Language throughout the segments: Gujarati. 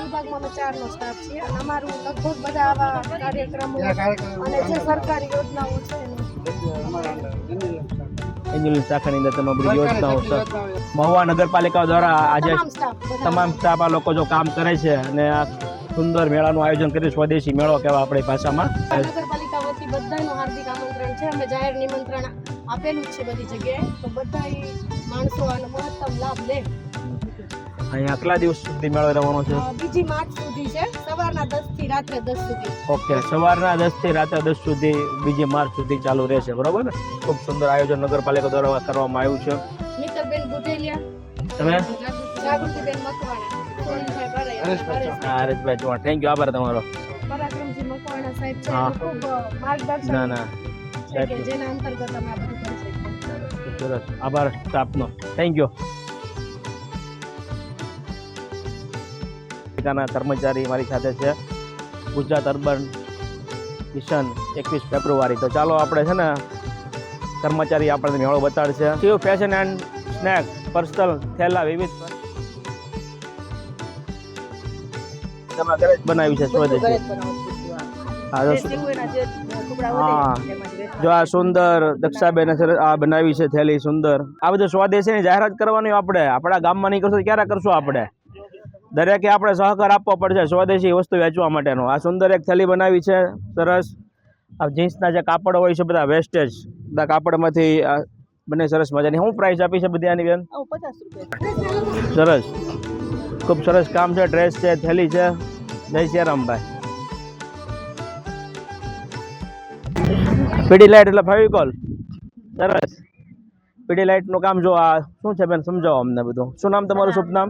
વિભાગમાં અમે 4 નો સ્ટાફ છીએ અને અમારું લગભગ બધા આવા કાર્યક્રમો અને જે સરકારી યોજનાઓ છે એન્જિનિયરિંગ શાખાની અંદર તમે બધી યોજનાઓ છે મહુવા નગરપાલિકા દ્વારા આજે તમામ સ્ટાફ આ લોકો જો કામ કરે છે અને આ સુંદર મેળાનું આયોજન કર્યું સ્વદેશી મેળો કહેવાય આપણી ભાષામાં નગરપાલિકા વતી બધાનું હાર્દિક આમંત્રણ છે અમે જાહેર નિમંત્રણ આપેલું જ છે બધી જગ્યાએ તો બધા માણસો આનો મહત્તમ લાભ લે અહીંયા કેટલા દિવસ સુધી મેળો રહેવાનો છે 2 માર્ચ સુધી છે સવારના 10 થી રાત્રે 10 સુધી ઓકે સવારના 10 થી રાત્રે 10 સુધી 2 માર્ચ સુધી ચાલુ રહેશે બરોબર ને ખૂબ સુંદર આયોજન નગરપાલિકા દ્વારા કરવામાં આવ્યું છે મિત્રબેન ગુઠેલિયા તમે જાગૃતિબેન મકવાણા હરેશભાઈ ચૌહાણ થેન્ક યુ આભાર તમારો પરાક્રમજી મકવાણા સાહેબ છે ખૂબ માર્ગદર્શન ના કે જેના અંતર્ગત અમે આ બધું કરી શકીએ સરસ આભાર સ્ટાફનો થેન્ક યુ કર્મચારી મારી સાથે છે ગુજરાત અર્બન મિશન 21 ફેબ્રુઆરી તો ચાલો આપણે છે ને કર્મચારી આપણને મેળો બતાડશે Shiv fashion and snack personal થેલા વિવિધ તમારા ઘરે જ બનાવી છે સ્વદેશી હા જો આ સુંદર દક્ષાબેન આ બનાવી છે થેલી સુંદર આ બધું સ્વદેશીની જાહેરાત કરવાની આપણે આપણા ગામમાં નહીં કરશું ક્યારે કરશું આપણે દરેકે આપણે સહકાર આપવો પડશે સ્વદેશી વસ્તુ વેચવા માટેનો આ સુંદર એક થેલી બનાવી છે સરસ આ જીન્સના જે કાપડ હોય છે બધા વેસ્ટેજ બધા કાપડમાંથી બંને સરસ મજાની શું પ્રાઇસ આપી છે બધી આની બેન 50 સરસ ખૂબ સરસ કામ છે ડ્રેસ છે થેલી છે જય શ્રીરામભાઈ પીડી લાઇટ એટલે ફેવિકોલ સરસ પીડી લાઇટનું કામ જો આ શું છે બેન સમજાવો અમને બધું શું નામ તમારું શુભ નામ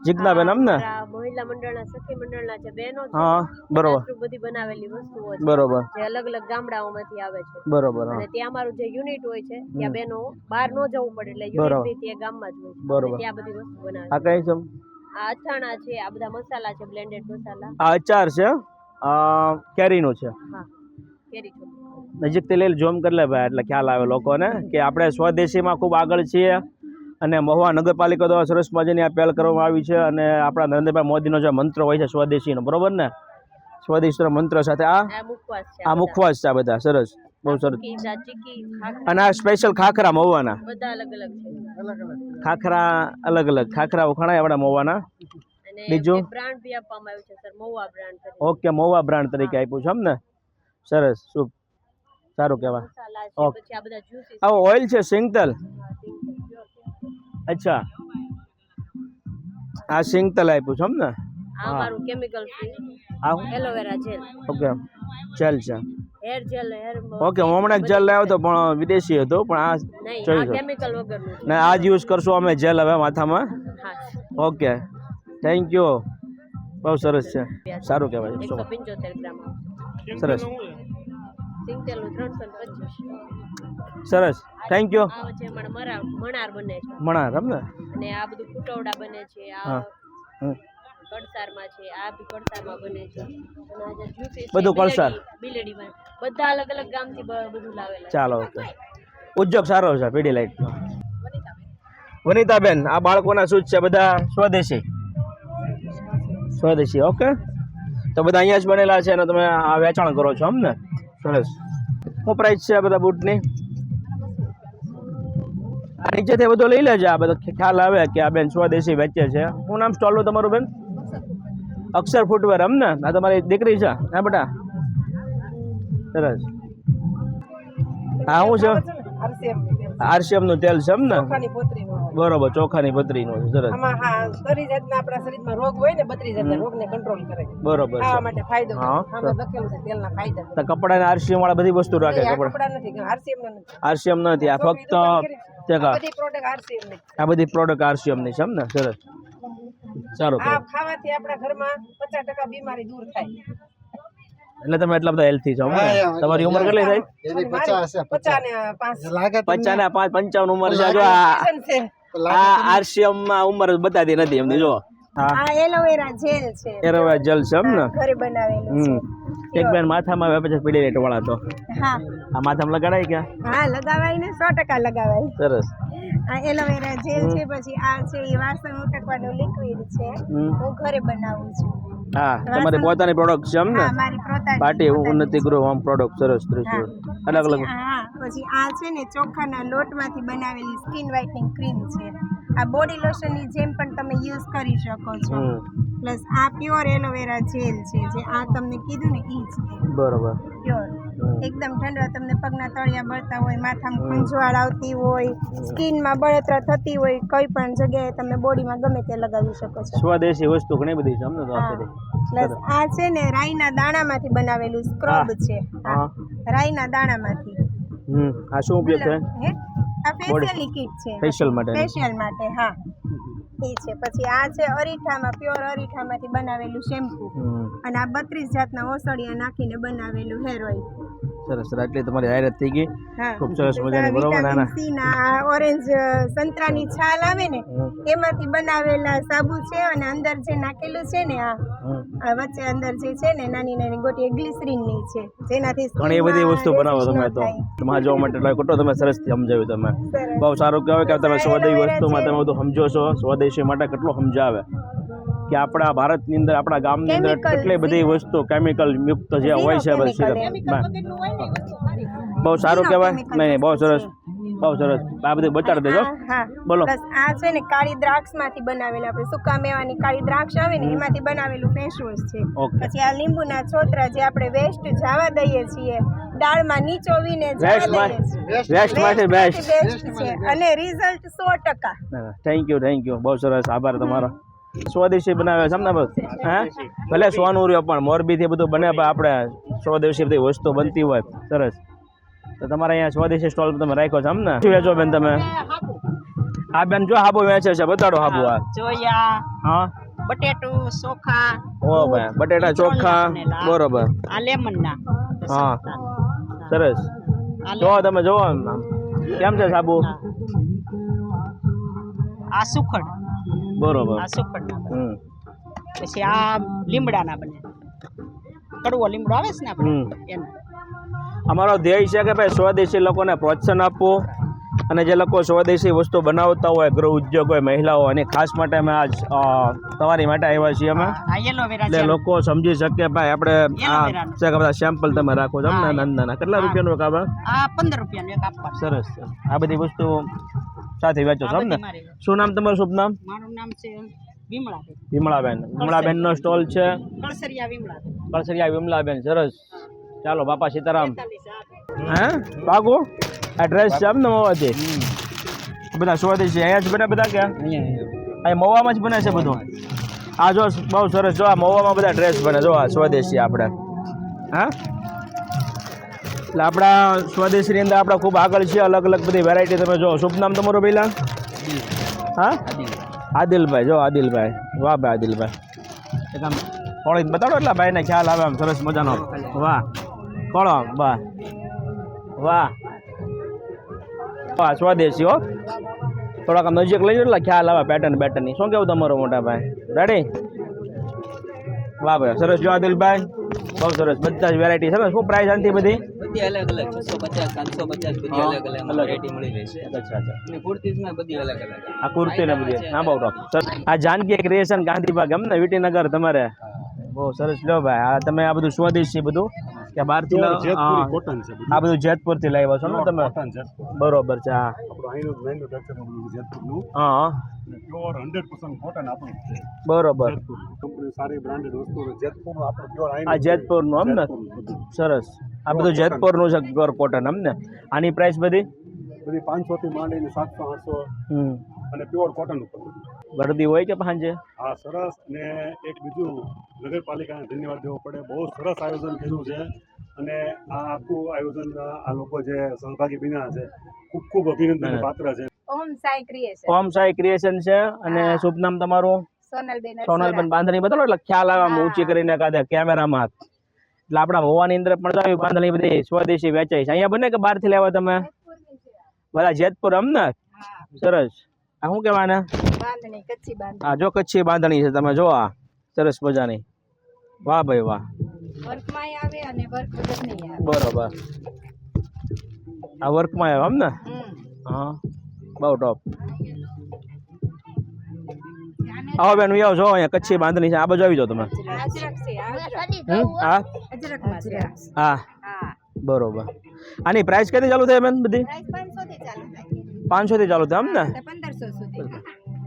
જીજ્ઞા બેન અમને મહિલા મંડળના સખી મંડળના જે બહેનો છે હા બરોબર બધી બનાવેલી વસ્તુઓ છે બરોબર જે અલગ અલગ ગામડાઓમાંથી આવે છે બરોબર અને ત્યાં અમારું જે યુનિટ હોય છે ત્યાં બહેનો બહાર ન જવું પડે એટલે યુનિટ ત્યાં ગામમાં જ હોય બરોબર ત્યાં બધી વસ્તુ બનાવે આ કઈ છે આ અથાણા છે આ બધા મસાલા છે બ્લેન્ડેડ મસાલા આ અચાર છે કેરીનું છે હા કેરી છે નજીકથી લઈ જોમ કરી લે ભાઈ એટલે ખ્યાલ આવે લોકોને કે આપણે સ્વદેશીમાં ખૂબ આગળ છીએ અને મહુવા નગરપાલિકા દ્વારા સરસ મજાની આ પહેલ કરવામાં આવી છે અને આપણા નરેન્દ્રભાઈ મોદીનો જે મંત્ર હોય છે સ્વદેશીનો બરોબર ને સ્વદેશીનો મંત્ર સાથે આ મુખવાસ છે આ બધા સરસ બહુ સરસ અને આ સ્પેશિયલ ખાખરા મહુવાના બધા અલગ અલગ છે ખાખરા અલગ અલગ ખાખરા વખણાય આપણા મહુવાના બીજું બ્રાન્ડ બી આપવામાં આવ્યું છે sir Mahuva brand okay Mahuva brand તરીકે આપ્યું છે એમ ને સરસ શુભ સારું કહેવાય ઓકે આ ઓઇલ છે સિંગતલ અચ્છા આ સિંગતલ આપ્યું છે એમ ને આ મારું કેમિકલ ફ્રી આ એલોવેરા જેલ ઓકે જેલ છે હેર જેલ ઓકે હું હમણાં જેલ લાવ્યો હતો પણ વિદેશી હતો પણ આ જોઈ કેમિકલ વગરનું ને આ જ યુઝ કરશું અમે જેલ હવે માથામાં ઓકે થેન્ક યુ બહુ સરસ છે સારું કહેવાય 175 ગ્રામ સરસ સિંગતેલનું 325 સરસ થેન્ક યુ આ છે મણાર બને છે મણાર એમ ને અને આ બધું કુટવડા બને છે આ કડસારમાં છે આ બી કડસારમાં બને છે અને આ જે જ્યુસ બધું કડસાર બિલેડીમાં બધા અલગ અલગ ગામથી બધું લાવેલા ચાલો ઓકે ઉદ્યોગ સારો છે પીડી લાઇટનો વનિતાબેન આ બાળકોના શૂઝ છે બધા સ્વદેશી ઓકે તો બધા અહીંયા જ બનેલા છે અને તમે આ વેચાણ કરો છો એમ ને સરસ શું પ્રાઇસ છે આ બધા બૂટની આ નીચેથી બધું લઈ લેજે આ બધો ખ્યાલ આવે કે આ બેન સ્વદેશી વેચે છે શું નામ સ્ટોલનું તમારું બેન અક્ષર ફૂટવેર એમ ને આ તમારી દીકરી છે હા બેટા સરસ હા શું છે આરસીએમ નું તેલ છે એમ ને બરોબર ચોખાની પતરીનું સરસ બરોબર કપડા આરસીએમ વાળા બધી વસ્તુ રાખે આરસીએમ નથી આ ફક્ત આ બધી પ્રોડક્ટ આરસીએમ ની છે એમ ને સરસ સારું ખાવાથી આપણા ઘરમાં 50% બીમારી દૂર થાય એટલે તમે એટલા બધા હેલ્થી છો તમારી ઉંમર કેટલી થાય 50 ને 55 ઉંમર છે જો આ આરસીએમ માં ઉંમર બતાતી નથી એમની જો હા આ એલોવેરા જેલ છે, એરોવેરા જેલ છે એમ ને? ઘરે બનાવેલું છે. એક બેન માથામાં આવે પછી પીડી રેટ વાળા તો હા આ માથામાં લગાડાય ક્યાં? હા લગાવાય ને 100% લગાવાય. સરસ. આ એલોવેરા જેલ છે, પછી આ છે એ વાસણ ઉટકવાનું લિક્વિડ છે, હું ઘરે બનાવું છું. હા તમારી પોતાની પ્રોડક્ટ છે એમ ને? હા મારી પોતાની પાર્ટી ઉન્નતિ ગૃહ હોમ પ્રોડક્ટ. સરસ ત્રિશુલ અલગ અલગ. હા પછી આ છે ને ચોખાના લોટમાંથી બનાવેલી સ્કિન વ્હાઇટનિંગ ક્રીમ છે. આ બોડી લોશન ની જેમ પણ તમે યુઝ કરી શકો છો. પ્લસ આ પ્યોર એલોવેરા જેલ છે, જે આ તમને કીધું ને ઈ છે બરોબર. પ્યોર. એકદમ ઠંડો, તમને પગના તળિયા બળતા હોય, માથામાં ખંજવાળ આવતી હોય, સ્કિનમાં બળતરા થતી હોય, કોઈ પણ જગ્યાએ તમે બોડીમાં ગમે તે લગાવી શકો છો. સ્વદેશી વસ્તુ ઘણી બધી છે અમને તો આપે. પ્લસ આ છે ને રાઈના દાણામાંથી બનાવેલું સ્ક્રબ છે. હા રાઈના દાણામાંથી. આ શું ઉપયોગ છે? હે? આ ફેશિયલ કિટ છે, ફેશિયલ માટે. ફેશિયલ માટે. હા એ છે. પછી આ છે અરીઠામાં, પ્યોર અરીઠામાંથી બનાવેલું શેમ્પુ, અને આ 32 જાતના ઓસડિયા નાખીને બનાવેલું હેર ઓઇલ. સરસ. એટલે તમારી જાહેરાત થઈ ગઈ. ખૂબ સરસ મજાની. બરોબર. વિટામિન સી ના ઓરેન્જ સંતરાની છાલ આવે ને એમાંથી બનાવેલા સાબુ છે, અને અંદર જે નાખેલું છે ને આ વચ્ચે અંદર જે છે ને નાની નાની ગોટી ગ્લિસરીન ની છે, જેનાથી ઘણી બધી વસ્તુ બનાવો તમે તો. તમારા જોવા માટે કેટલો તમે સરસ સમજાવ્યું. તમે બહુ સારું કહેવાય કે તમે સ્વદેશી વસ્તુમાં તમે બધું સમજો છો. સ્વદેશી માટે કેટલું સમજાવે કે આપણા ભારતની અંદર, આપણા ગામની અંદર કેટલી બધી વસ્તુ કેમિકલ યુક્ત જે હોય છે બહુ સારું કહેવાય. નહીં બહુ સરસ, બહુ સરસ. આ બધું બતાડી દેજો. બોલો. પ્લસ આ છે ને કાળી દ્રાક્ષ માંથી બનાવેલું, આપણે સૂકા મેવાની કાળી દ્રાક્ષ આવે ને એમાંથી બનાવેલું ફેસ વોશ છે. પછી આ લીંબુના છોતરા જે આપણે વેસ્ટ જવા દઈએ છીએ, દાળમાં નીચોવીને જવા દઈએ છીએ, વેસ્ટ માંથી બેસ્ટ છે, અને રિઝલ્ટ 100%. Thank you. બહુ સરસ. આભાર તમારો. સ્વદેશી બનાવે છે ને બસ. હા ભલે સોનું રહ્યો પણ મોરબી થી બધું બને, આપણે સ્વદેશી બધી વસ્તુ બનતી હોય. સરસ. તો તમારે અહીંયા સ્વદેશી સ્ટોલ તમે રાખ્યો છે એમ ને? શું વેચો બેન તમે? આ બેન જો હાબુ વેચે છે, બતાડો હાબુ. આ જોયા. હા બટેટું ચોખા. ઓ ભાઈ બટેટા ચોખા. બરોબર. આ લેમન ના. હા સરસ. જો તમે જોવો કેમ છે સાબુ. આ સુખડ. બરોબર. આ સુખડ ના. પછી આ લીમડા ના બને, કડવો લીમડો આવે છે ને આપણે એનો. અમારો ધ્યેય છે કે ભાઈ સ્વદેશી લોકોને પ્રોત્સાહન આપવું, અને જે લોકો સ્વદેશી વસ્તુ બનાવતા હોય, ગૃહ ઉદ્યોગ હોય, મહિલાઓ, અને ખાસ માટે અમે આજ તમારી માટે આવ્યા છીએ અમે. એટલે લોકો સમજી શકે ભાઈ આપણે આ છે કે બધા સેમ્પલ તમે રાખો છો ને નાના. કેટલા રૂપિયાનું એક આવે? આ 15 રૂપિયાનું એક આપવા. સરસ. આ બધી વસ્તુ સાથે વેચો છો ને? શું નામ તમારું? શુભ નામ? મારું નામ છે વિમળાબેન. વિમળાબેન. વિમળાબેન નો સ્ટોલ છે કળસરિયા વિમળાબેન. કળસરિયા વિમલાબેન. સરસ. ચાલો બાપા સીતારામ. હે બાગુ એડ્રેસ છે એમ ને? મવાથી બધા સ્વદેશી અહીંયા જ બને બધા? ક્યાં? અહીંયા મવામાં જ બને છે બધું? આ જો બહુ સરસ. જો આ મવામાં બધા ડ્રેસ બને. જો આ સ્વદેશી આપણે. હા એટલે આપણા સ્વદેશીની અંદર આપણે ખૂબ આગળ છીએ. અલગ અલગ બધી વેરાયટી તમે જો. શુભ નામ તમારું પહેલા? હા આદિલભાઈ. જો આદિલભાઈ. વાહ ભાઈ આદિલભાઈ. એક આમ થોડી બતાડો એટલે ભાઈને ખ્યાલ આવે આમ સરસ મજાનો. વાહ કોળો. વાહ વાહ વાહ. સ્વદેશી હો. થોડાક આમ નજીક લઈ જાઓ એટલે ખ્યાલ આવે પેટર્નની. શું કેવું તમારું મોટા ભાઈ? રેડી? વાહ ભાઈ સરસ. જો આદિલભાઈ બહુ સરસ. બધા જ વેરાયટી છે ને? શું પ્રાઇસ આનથી બધી? બધી અલગ અલગ 650 750 બધી અલગ અલગ વેરાયટી મળી રહેશે. અચ્છા. અને કુર્તીઝમાં બધી અલગ અલગ. આ કુર્તી ને બધી. હા બહુ સર. આ જાનકી ક્રિએશન ગાંધીબાગ એમ ને? વિટીનગર તમારે? બહુ સરસ. લો ભાઈ આ તમે આ બધું સ્વદેશી બધું કે બહારથી આ બધું જેતપુર થી લાવ્યા છો ને તમે? બરોબર છે. હા હા બરોબર. આ જેતપુર નું એમ ને? સરસ. આ બધું જેતપુર નું છે પ્યોર કોટન એમ ને? આની પ્રાઇસ બધી 500 થી માંડીને 700 800 અને પ્યોર કોટન ઉપર. ગરદી હોય કે સાંજે? હા સરસ. અને એક બીજું નગરપાલિકાને ધન્યવાદ દેવો પડે. બહુ સરસ આયોજન કર્યું છે, અને આ આખું આયોજન આ લોકો જે સહભાગી બન્યા છે ખૂબ ખૂબ અભિનંદન પાત્ર છે. ઓમ સાઈ ક્રિએશન. ઓમ સાઈ ક્રિએશન છે. અને શુભ નામ તમારું? સોનલબેન. સોનલબેન બાંધણી બતાવો એટલે ખ્યાલ આવે આમ ઊંચી કરીને કાઢે કેમેરામાં. એટલે આપણા મોવાની અંદર પણ આવી બાંધણી બધી સ્વદેશી વેચાય છે. અહીંયા બને કે બહારથી લેવા તમે? બધા જેતપુર એમ ને? સરસ. આ શું કહેવાય ને બાંધણી કચ્છી બાંધણી આ જો કચ્છી બાંધણી છે તમે જો આ સરસ મજાની વાહ ભાઈ વાહ વર્કમાં આવે અને વર્ક વગર નહીં આવે બરોબર આ વર્કમાં આવે એમ ને હા બહુ ટોપ આવો બેન આવો જો અહીંયા કચ્છી બાંધણી છે આ બાજુ આવી જાઓ તમે અજરક છે હા અજરકમાં છે હા હા બરોબર આની પ્રાઇસ કેટલી ચાલુ થાય બેન બધી પ્રાઇસ 500 થી ચાલુ થાય 500 થી ચાલુ થાય એમ ને 1500 સુધી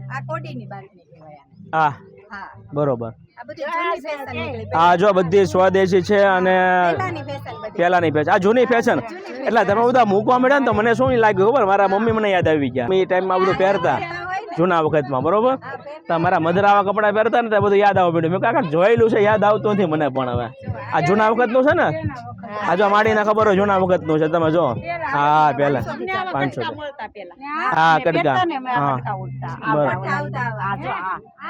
આ કોડીની બાંધણી કહેવાય આને. હા હા બરોબર આ બધી જૂની ફેશન નીકળી આ જો બધી સ્વદેશી છે અને પહેલાની ફેશન બધી પહેલાની ફેશન આ જૂની ફેશન એટલે તમે બધા મૂકવા મળ્યા ને તો મને શું લાગ્યું ખબર મારા મમ્મી મને યાદ આવી ગયા એ ટાઈમમાં બધું પહેરતા જૂના વખતમાં બરોબર તો મારા મધરાવા કપડાં પહેરતા ને તો બધું યાદ આવવા મળ્યું મેં કાકા જોયેલું છે યાદ આવતું નથી મને પણ હવે આ જૂના વખતનું છે ને આ જો માડીને ખબર હોય જૂના વખતનું છે તમે જો હા પહેલા 500 મળતા પેલા હા કડકા હા બરોબર આવતા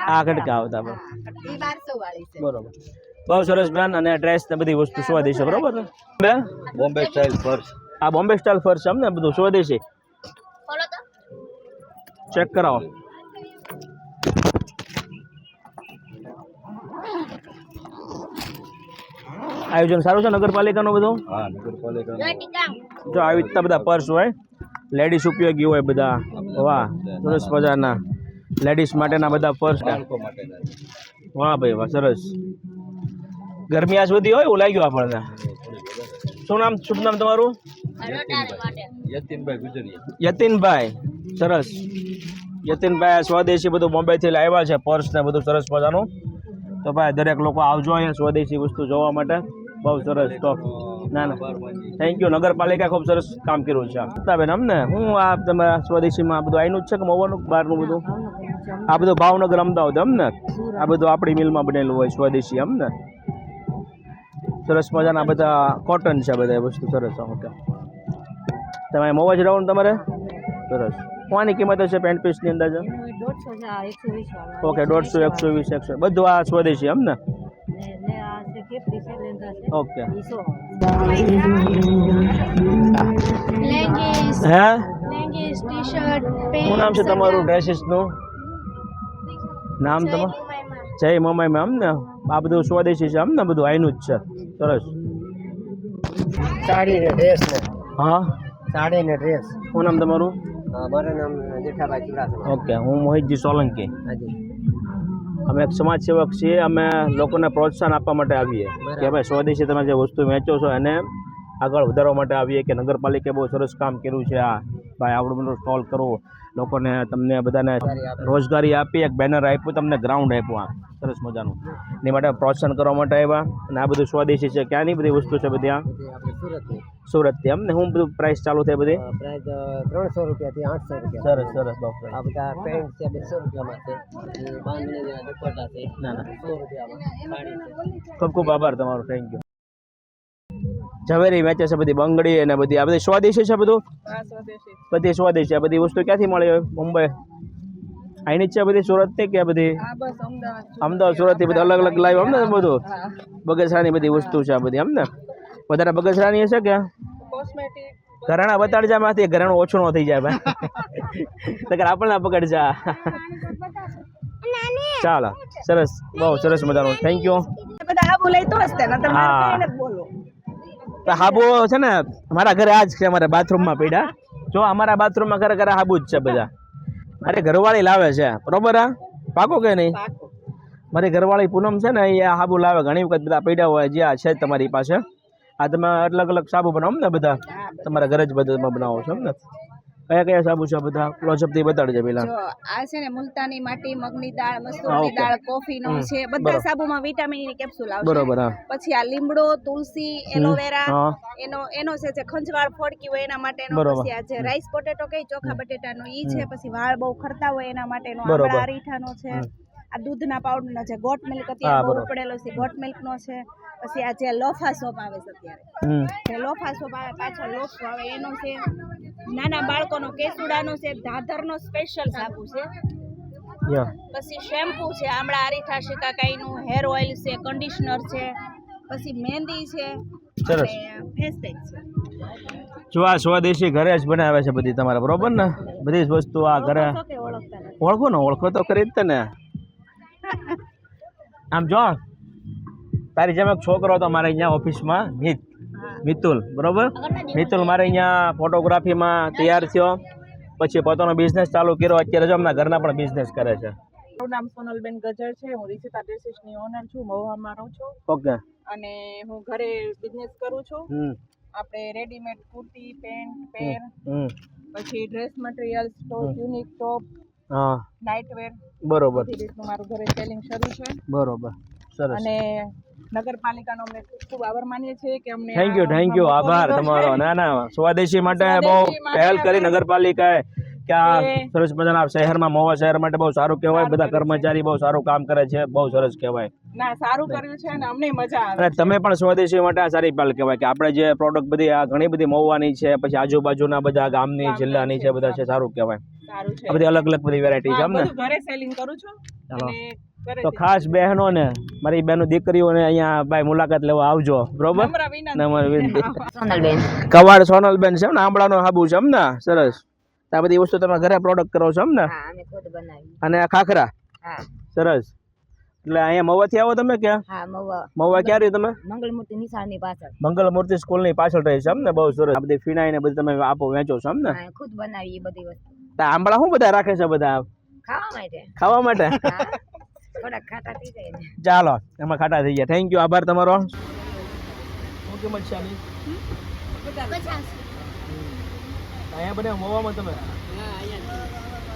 આ કડકા આવતા બરોબર ઈ 1200 વાળી છે બરોબર બહુ સરસ બેન અને ડ્રેસ ને બધી વસ્તુ સ્વદેશી બરોબર ને બેન બોમ્બે સ્ટાઇલ પર્સ આ બોમ્બે સ્ટાઇલ ફર્શ છે ને બધું સ્વદેશી ચેક કરાવો આયોજન સારું છે નગરપાલિકાનું બધું હા નગરપાલિકા જો આવી રીતના બધા પર્સ હોય લેડીઝ ઉપયોગી હોય બધા વાહ સરસ મજાના લેડીઝ માટેના બધા પર્સ બાળકો માટેના વાહ ભાઈ વાહ સરસ ગરમી આજ બધી હોય એવું લાગ્યું આપણને શું નામ શુભ નામ તમારું યતીનભાઈ ગુજરીયા યતીનભાઈ સરસ યતીનભાઈ આ સ્વદેશી બધું બોમ્બેથી લાવ્યા છે પર્સ ને બધું સરસ મજાનું તો ભાઈ દરેક લોકો આવજો અહીંયા સ્વદેશી વસ્તુ જોવા માટે બહુ સરસ ટોપ ના ના થેન્ક યુ નગરપાલિકા ખૂબ સરસ કામ કર્યું છે બેન અમને હું આ તમે સ્વદેશીમાં બધું આઈનું જ છે કે મોવાનું બહારનું બધું આ બધું ભાવનગર અમદાવાદ એમ ને આ બધું આપણી મિલમાં બનેલું હોય સ્વદેશી એમ ને સરસ મજાના બધા કોટન છે બધા વસ્તુ સરસ ઓકે તમે મોવા જ રહો ને તમારે સરસ કોની કિંમત હશે પેન્ટ પીસની અંદાજે ઓકે 150 120 100 બધું આ સ્વદેશી એમ ને ઓકે લેગીસ હે લેગીસ ટી-શર્ટ શું નામ છે તમારું ડ્રેસીસનું નામ તમારું જય મમાઈ એમ ને આ બધું સ્વદેશી છે એમ ને બધું આઈનું જ છે સરસ સાડી ને ડ્રેસ ને હા સાડી ને ડ્રેસ શું નામ તમારું મારું નામ જેઠાભાઈ ચુડાસમા ઓકે હું મોહિતજી સોલંકી હાજી અમે એક સમાજ સેવક છીએ અમે લોકોને પ્રોત્સાહન આપવા માટે આવીએ કે ભાઈ સ્વદેશી તમે જે વસ્તુ વેચો છો એને આગળ વધારવા માટે આવીએ કે નગરપાલિકાએ બહુ સરસ કામ કર્યું છે આ ભાઈ આવડું બધું સ્ટોલ કરો લોકોને તમને બધાને રોજગારી આપી એક બેનર આપ્યું તમને ગ્રાઉન્ડ આપ્યું આ સરસ મજાનું એની માટે પ્રોત્સાહન કરવા માટે આવ્યા અને આ બધું સ્વદેશી છે ક્યાંની બધી વસ્તુ છે બધી આ આપણે સુરતની સુરતથી એમ ને હું બધું પ્રાઇસ ચાલુ થાય બધી પ્રાઇસ 300 રૂપિયાથી 800 રૂપિયા સરસ સરસ બાપરે આ બધા પેન્ટ છે 200 રૂપિયામાં છે અને બાંધણીના દુપટ્ટા છે ના ના 100 રૂપિયામાં સાડી છે ખૂબ ખૂબ આભાર તમારો થેન્ક યુ ઝવેરી વેચે છે બધી બંગડી અને બધી આ બધી સ્વદેશી છે બધું બધી સ્વદેશી આ બધી વસ્તુ ક્યાંથી મળી હોય મુંબઈ અહીંની જ છે બધી સુરતની કે બધી અમદાવાદ સુરતથી બધી અલગ અલગ લાવ્યું એમ ને બધું બગસરાની બધી વસ્તુ છે આ બધી એમ ને વધારે બગસરાની હશે કે ઘરેણા બતાડજા માંથી ઘરેણું ઓછું ન થઈ જાય ભાઈ આપણને પકડજા ચાલો સરસ બહુ સરસ મજાનું થેન્ક યુ બધા આ બોલાય તો હશે ને તમે હા. કઈને બોલો તો હાબુ છે ને મારા ઘરે આજ છે અમારા બાથરૂમમાં પડ્યા જો અમારા બાથરૂમમાં ઘરે ઘરે હાબુ જ છે બધા મારી ઘરવાળી લાવે છે બરોબર આ પાકો કે નહીં મારી ઘરવાળી પૂનમ છે ને એ હાબુ લાવે ઘણી વખત બધા પડ્યા હોય જે આ છે જ તમારી પાસે આ તમે અલગ અલગ સાબુ બનાવો ને બધા તમારા ઘરે જ બધા બનાવો છો એમ ને કયા કયા સાબુ છે બધા ક્લોઝઅપ થી બતાડજો પેલા જો આ છે ને મુલતાની માટી મગની દાળ હા, મસૂરની ઓકે. દાળ કોફીનો છે બરાબર. બધા સાબુમાં વિટામિનની કેપ્સ્યુલ આવશે બરોબર હા પછી આ લીમડો તુલસી એલોવેરા હા એનો છે જે ખંજવાળ ફોડકી હોય એના માટેનો બરોબર. પછી આ જે રાઈસ પોટેટો કઈ ચોખા બટેટાનો ઈ છે પછી વાળ બહુ ખરતા હોય એના માટેનો બરોબર. આમળા અરીઠાનો છે આ દૂધના પાવડરનો છે ગોટ મિલ્ક હા, અત્યારે બહુ બરોબર. પડેલો છે ગોટ મિલ્ક નો છે પછી આ જે લોફા સોપ આવે છે અત્યારે હમ જે લોફા સોપ આવે પાછળ લોફો આવે એનો છે નાના બાળકોનો કેસુડાનો છે ધાધરનો સ્પેશિયલ સાબુ છે યા પછી શેમ્પુ છે આમળા અરીઠા શિકાકાઈનું હેર ઓઇલ છે કન્ડિશનર છે પછી મહેંદી છે સરસ. અને ફેસ પેક છે જો આ સ્વદેશી ઘરે જ બનાવે છે બધી તમારે બરોબર ને બધી જ વસ્તુ આ ઘરે ઓળખો કે ઓળખો ઓળખતા નથી. ઓળખો ને, ઓળખો તો ખરી જ તે ને. આમ જો તારી જેમ એક છોકરો હતો મારે અહીંયા ઓફિસમાં, મિતુલ, બરોબર. મિતુલ મારે અહીંયા ફોટોગ્રાફીમાં તૈયાર થયો, પછી પોતાનો બિઝનેસ ચાલુ કર્યો. અત્યારે જો એમના ઘરના પણ બિઝનેસ કરે છે. મારું નામ સોનલબેન ગજર છે. હું રિષિતા ડ્રેસીસની ઓનર છું. મહુવામાં રહું છું ઓકે. અને હું ઘરે બિઝનેસ કરું છું. હમ આપણે રેડીમેડ કુર્તી, પેન્ટ, પેર, હમ પછી ડ્રેસ મટીરિયલ્સ, ટોપ, યુનિક ટોપ, હા નાઇટવેર, બરોબર બધી રીતનું મારું ઘરે સેલિંગ શરૂ છે. બરોબર, સરસ. અને નગરપાલિકાનો અમે ખૂબ ખૂબ આભાર માનીએ છીએ કે અમને થેન્ક યુ, આ થેન્ક યુ, મોકો આભાર દીધો છે. તમારો. ના ના, સ્વદેશી માટે બહુ સ્વદેશી માટે પહેલ કરી આપણે- નગરપાલિકાએ કે આ એ- સરસ મજાના શહેરમાં, મહુવા શહેર માટે બહુ સારું કહેવાય. બધા કર્મચારી બહુ સારું કામ કરે છે, બહુ સરસ કહેવાય. ના, સારું કર્યું છે અને અમને મજા આવે. અને તમે પણ સ્વદેશી માટે આ સારી પહેલ કહેવાય કે આપણે જે પ્રોડક્ટ બધી આ ઘણી બધી મહુવાની છે, પછી આજુબાજુના બધા ગામની, જિલ્લાની છે, બધા છે, સારું કહેવાય. સારું છે. આ બધી અલગ અલગ બધી વેરાયટી છે હા, એમ ને. બધું ઘરે સેલિંગ કરું છું ચાલો. અને ઘરે તો ખાસ બહેનો ને, મારી બહેનો દીકરીઓને અહીંયા ભાઈ મુલાકાત લેવા આવજો, બરોબર. નમ્ર વિનંતી. નમ્ર વિનંતી. સોનલબેન. કવાડ સોનલબેન છે ને, આંબળાનો હાબુ છે એમ ને, સરસ. આ બધી વસ્તુ તમે ઘરે પ્રોડક્ટ કરો છો એમ ને. હા, અમે ખુદ બનાવી. અને આ ખાખરા, હા. સરસ. એટલે અહીંયા મહુવાથી આવો તમે ક્યાં? હા, મહુવા. મહુવા ક્યાં રહ્યું તમે? મંગળમૂર્તિ નિશાળની પાછળ. મંગલ મૂર્તિ સ્કૂલની પાછળ રહી છે એમ ને, બહુ સરસ. આ બધી ફીણાઈ ને બધી તમે આપો, વેચો છો એમ ને. હા, ખુદ બનાવી એ બધી વસ્તુ. તો આંબળા શું બધા રાખે છે બધા ખાવા માટે. ખાવા માટે? હા. થોડા ખાટા થઈ જાય ને. ચાલો, એમાં ખાટા થઈ ગયા. થેન્ક યુ, આભાર તમારો. શું કિંમત છે આની? 50. અહીંયા બધા મહુવામાં તમે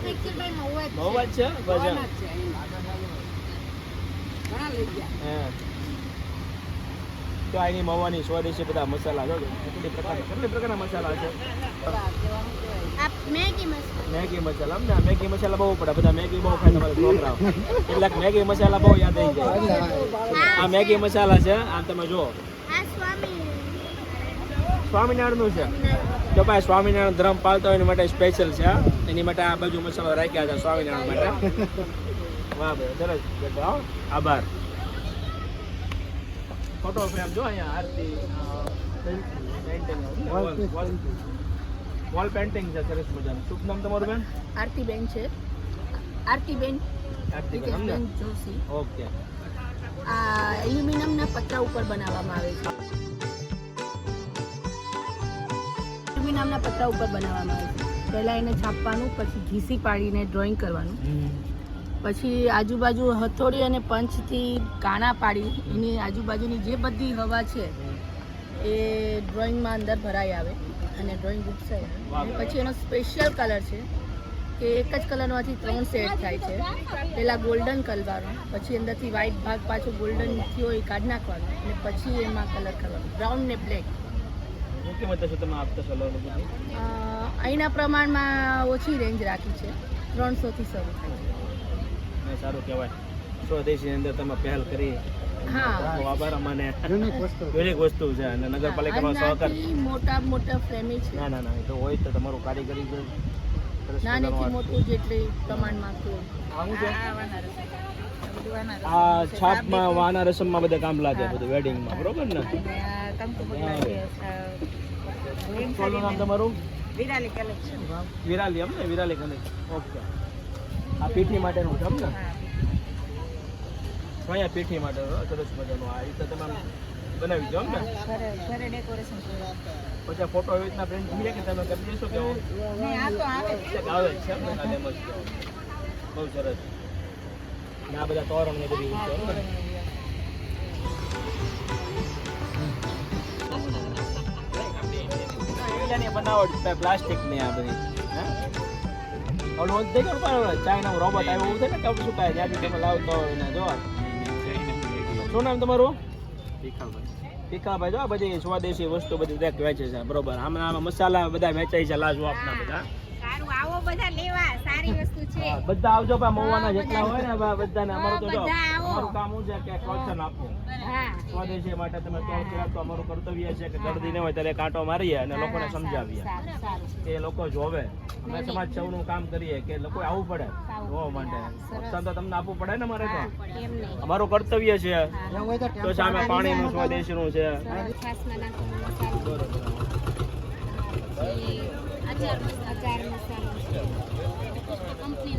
એકચ્યુઅલી મહુવા જ મહુવા જ છે બસ એમ. હે. તો આની મહુવાની સ્વદેશી બધા મસાલા જો કેટલી પ્રકારના મસાલા છે. મેગી મસાલા, અમને મેગી મસાલા બહુ પડે, બધા મેગી બહુ ખાય તમારા છોકરાઓ, કેટલાક મેગી મસાલા બહુ યાદ આવી જાય. આ મેગી મસાલા છે, આમ તમે જુઓ સ્વામિનારાયણનું છે. તો ભાઈ સ્વામિનારાયણ ધર્મ પાળતા હોય એની માટે સ્પેશિયલ છે, એની માટે આ બાજુ મસાલો રાખ્યા છે સ્વામિનારાયણ માટે. વાહ ભાઈ, સરસ. હો, આભાર. ફોટો ફ્રેમ જો અહીંયા આરતી વોલ પેઇન્ટિંગ છે, સરસ મજાનું. શુભ નામ તમારું બેન? આરતીબેન છે. આરતીબેન આરતીબેન અમને? જોશી. ઓકે. આ એલ્યુમિનિયમના પતરા ઉપર બનાવવામાં આવે છે. એલ્યુમિનિયમના પતરા ઉપર બનાવવામાં આવે છે. પહેલાં એને છાપવાનું, પછી ઘીસી પાડીને ડ્રોઈંગ કરવાનું, પછી આજુબાજુ હથોડી અને પંચથી કાણા પાડી એની આજુબાજુની જે બધી હવા છે એ ડ્રોઈંગમાં અંદર ભરાઈ આવે અને ડ્રોઈંગ ઉપસાય. અને પછી એનો સ્પેશિયલ કલર છે કે એક જ કલરમાંથી 3 શેડ થાય છે. પહેલાં ગોલ્ડન કરવાનો, પછી અંદરથી વ્હાઇટ ભાગ પાછો ગોલ્ડન થયો એ કાઢી નાખવાનો અને પછી એમાં કલર કરવાનો, બ્રાઉન ને બ્લેક. શું કિંમત છે તમે આપતા છો લોન બધી? અહીંના પ્રમાણમાં ઓછી રેન્જ રાખી છે, 300 થી શરૂ થાય છે. સારું કહેવાય. સ્વદેશી અંદર તમે પહેલ કરી, હા, બહુ આભાર. અમને યુનિક વસ્તુ છે અને નગરપાલિકાનો સહકાર. આનાથી મોટા ફ્રેમી છે, ના ના ના, એ તો હોય તો તમારું કારીગરી છે. સરસ નાનેથી મજાનું મોટું જેટલી પ્રમાણમાં તો આ શું છે? આ છાપમાં વાના રસમમાં બધા કામ લાગે, બધું વેડિંગમાં, બરોબર ને? શું નામ તમારું? વિરાલી કલેક્શન. વિરાલી એમ ને? વિરાલી કનેક્ટ. ઓકે. આ પીઠી માટેનું છે એમ ને? અહીંયા પીઠી માટે સરસ મજાનું આ રીતે તમે બનાવી દો એમ ને? ઘરે ડેકોરેશન પછી આ ફોટો એવી રીતના પ્રિન્ટ થઈ કે તમે કરી દેશો કે આ તો આવે જ છે. આવે જ છે એમ ને? કાલે મસ્ત. બહુ સરસ. ને આ બધા તોરણ ને બધી વસ્તુ એમ ને? પેલાની બનાવટ પ્લાસ્ટિકની આ બધી. ઓલું થઈ ગયું પણ ચાઇના રોબોટ આવ્યો એવું છે ને, કબ શું કાય ત્યાંથી તમે લાવતો હોય ને. જો શું નામ તમારું? ભીખાભાઈ. જો આ બધી સ્વદેશી વસ્તુ બધી દેખ વેચે છે, બરોબર. આમાં મસાલા બધા વેચાય છે, લાજવાબના બધા. સારું, આવો બધા લેવા, સારી વસ્તુ છે. બધા આવજો પા, મહુવાના જેટલા હોય ને બધાને. અમારું તો જો બધા આવો. અમારું કામ શું છે કે પ્રોત્સાહન આપવું. હા. સ્વદેશી માટે તમે કોણ કહેવાય તો અમારું કર્તવ્ય છે કે ગરદી ન હોય ત્યારે કાંટો મારીએ અને લોકોને સમજાવીએ કે એ લોકો જોવે. અમે સમાજ સેવનું કામ કરીએ કે લોકો આવવું પડે જોવા માટે. પ્રોત્સાહન તો તમને આપવું પડે ને અમારે તો. કેમ નહીં? અમારું કર્તવ્ય છે. તો સામે પાણીનું સ્વદેશીનું છે. છાશમાં નાખવાનો મસાલો. પછી અચાર મસાલો. કંપની